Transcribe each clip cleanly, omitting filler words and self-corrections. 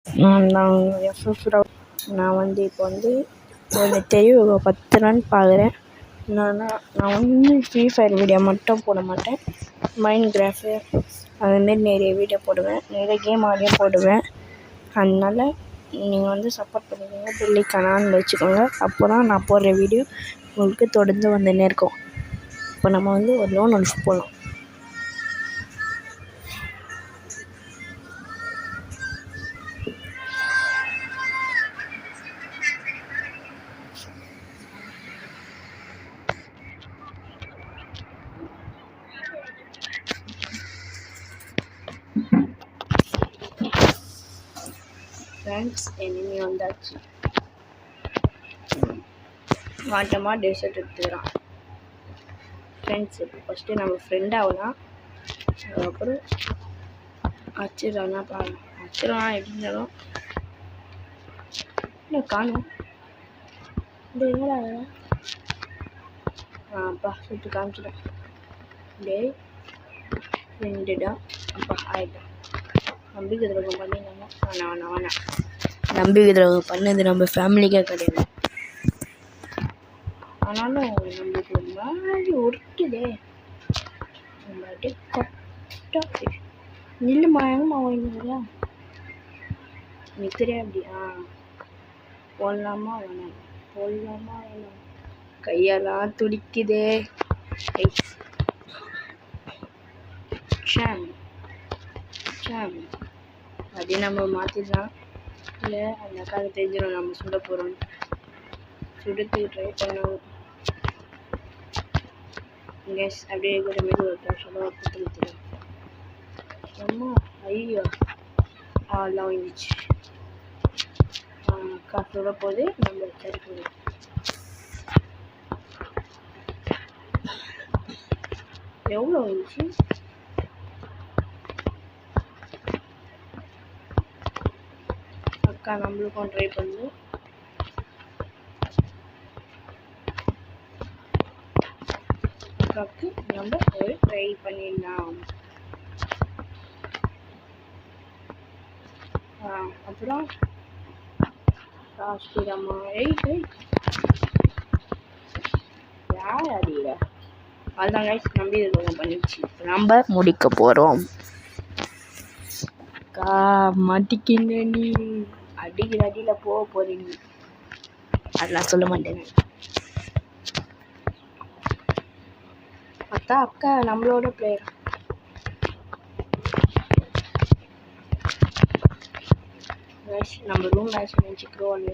நான் எஃப்எஃப் ராவ். நான் வந்து இப்போ வந்து ஒரு தெரிவு 10 ரன் பார்க்குறேன். நான் வந்து ஃப்ரீ ஃபயர் வீடியோ மட்டும் போட மாட்டேன். மைண்ட் கிராஃப்டு அதுமாரி நிறைய வீடியோ போடுவேன். நிறைய கேம் ஆடியும் போடுவேன். அதனால் நீங்கள் வந்து சப்போர்ட் பண்ணிக்கோங்க. பெல்லைக்கான ஆன் வச்சுக்கோங்க. அப்போ தான் நான் போடுற வீடியோ உங்களுக்கு தொடர்ந்து வந்துன்னே இருக்கும். இப்போ நம்ம வந்து ஒரு லோன் ஒன்று போடலாம். ஃப்ரெண்ட்ஸ் எனிமி வந்தாச்சு. மாட்டமாக டெசர்ட் எடுத்துக்கிறான். ஃப்ரெண்ட்ஸ் இப்போ ஃபஸ்ட்டு நம்ம ஃப்ரெண்ட் ஆகலாம். அதுக்கப்புறம் அச்சிடறானா பாருங்க. அச்சிடலாம் எப்படி இருந்தாலும் இல்லை காணும். இந்த எங்கடா அப்பா சுட்டு காமிச்சிட்டேன். டே ஃப்ரெண்டுடா அப்பா ஆகிட்டேன். நம்பிக்கை துரோகம் பண்ணிடலாமா? வேணாம். நம்பிக்கை துரோகம் பண்ணது நம்ம ஃபேமிலிக்கே கிடையாது. ஆனாலும் நம்மளுக்கு ஒரு மாதிரி ஒருட்டுதே. நம்ம அப்படியே கரெக்டாக நில்லுமா எங்கம்மா வாங்கினா நிற்கிறேன் அப்படி. போடலாமா வேணாம் கையெல்லாம் துடிக்குதே. சாம் அதே நம்ம மாற்றிடலாம். இல்லை அந்த அக்காவுக்கு தெரிஞ்சிடும் நம்ம சுட போகிறோம். சுடத்துக்கு ட்ரை பண்ணோம். கேஸ் அப்படியே இருக்கிற மாரி ஒரு சொல்ல கொடுத்துருக்கோம். அம்மா ஐயோ எல்லாம் வந்துச்சு. அக்கா சுட போது நம்ம சரி எவ்வளோ வந்துச்சு? அக்கா நம்மளுக்கும் ட்ரை பண்ணுவோம். அக்காவுக்கு நம்ம ஒரு ட்ரை பண்ணிடலாம். அப்புறம் ஸ்ரீராமா யார் அடியில அதுதான் கைஸ் நம்பி இது பண்ணிடுச்சு. நம்ம முடிக்க போகிறோம். அக்கா மாட்டிக்கிங்க. நீ அடிக்கிற அடியில் போக போகிறீங்க. அதெல்லாம் சொல்ல மாட்டேங்க. அக்கா நம்மளோட பிளேயர். நம்ம ரூம் மேட்ச் நினச்சிக்கிறோம்.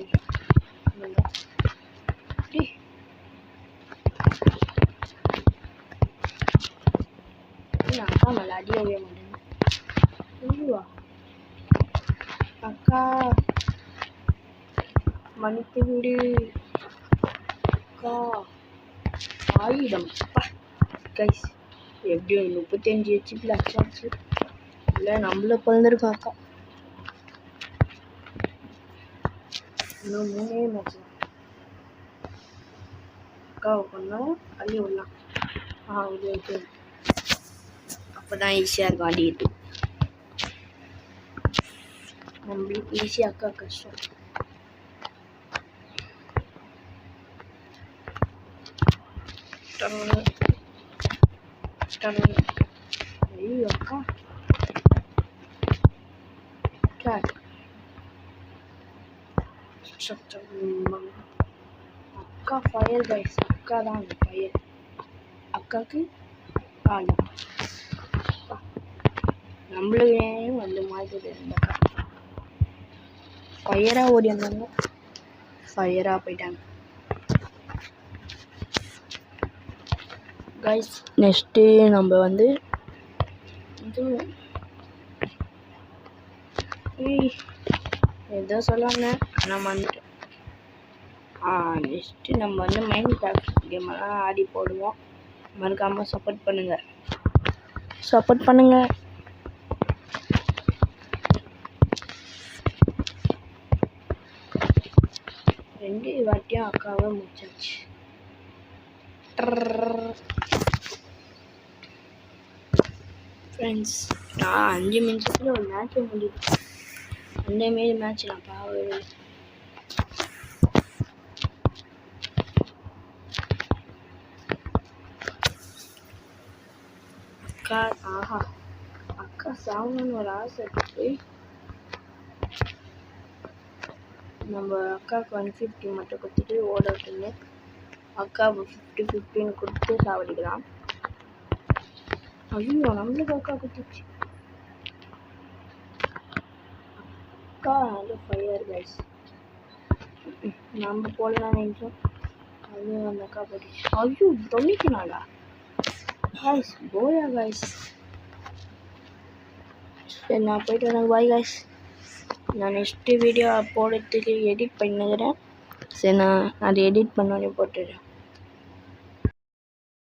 அக்கா மேலே அடியவே மாட்டேங்க. அக்கா மன்னித்து விடு. அக்கா ஆயுதம் கைஸ் எப்படியோ 35 ஹெச்பியில் அச்சாச்சு. இல்லை நம்மள பிறந்திருக்கோம். அக்கா இன்னும் 3 மேட்ச் அக்காவை பண்ணோம். அள்ளி விடலாம். இது அப்போ தான் ஈஸியாக இருக்கும். அடிக்கிட்டு நம்மளுக்கு ஈஸியாக அக்கா கஷ்டம். ஐயோ அக்கா அக்கா ஃபயர் கைஸ். அக்கா தான் அந்த ஃபயர். அக்காவுக்கு நம்மளுக்கு வந்து மாதிரி இருந்தாக்கா ஃபயராக ஓடி வந்தாங்க. ஃபயராக போயிட்டாங்க கைஸ். நெக்ஸ்ட்டு நம்ம வந்து இது ஏதோ சொல்லுவாங்க நம்ம வந்துட்டு நெக்ஸ்ட்டு நம்ம வந்து மைண்ட் கிராஃப்ட் கேமெல்லாம் ஆடி போடுவோம். மறக்காமல் சப்போர்ட் பண்ணுங்கள். 2 வாட்டியும் அக்காவை முடிச்சாச்சு. ஃப்ரெண்ட்ஸ் நான் 5 நிமிஷத்தில் ஒரு மேட்சை முடியுது. அந்தமாரி மேட்ச் நான் பார்க்கவே இல்லை. அக்கா ஆஹா அக்கா சாகணும்னு ஒரு ஆசை இருக்கு. நம்ம அக்காவுக்கு 150 மட்டும் கொடுத்துட்டு ஓடட்டுன்னு அக்காவுக்கு 50-15 கொடுத்து சாவடிக்கலாம். ஐயோ நம்மளுக்கு அக்கா கொடுத்துச்சு. அக்கா வந்து ஃபயர் கைஸ். நம்ம போடலாம் நினைச்சோம், அது அந்த அக்கா போட்டுச்சு. ஐயோ 94 கைஸ், போயா கைஸ். சரி நான் போயிட்டு வரேன், பாய் கைஸ். நான் நெக்ஸ்ட்டு வீடியோ போடுறதுக்கு எடிட் பண்ணுகிறேன். சரி நான் அதை எடிட் பண்ணோன்னே போட்டுடுறேன்.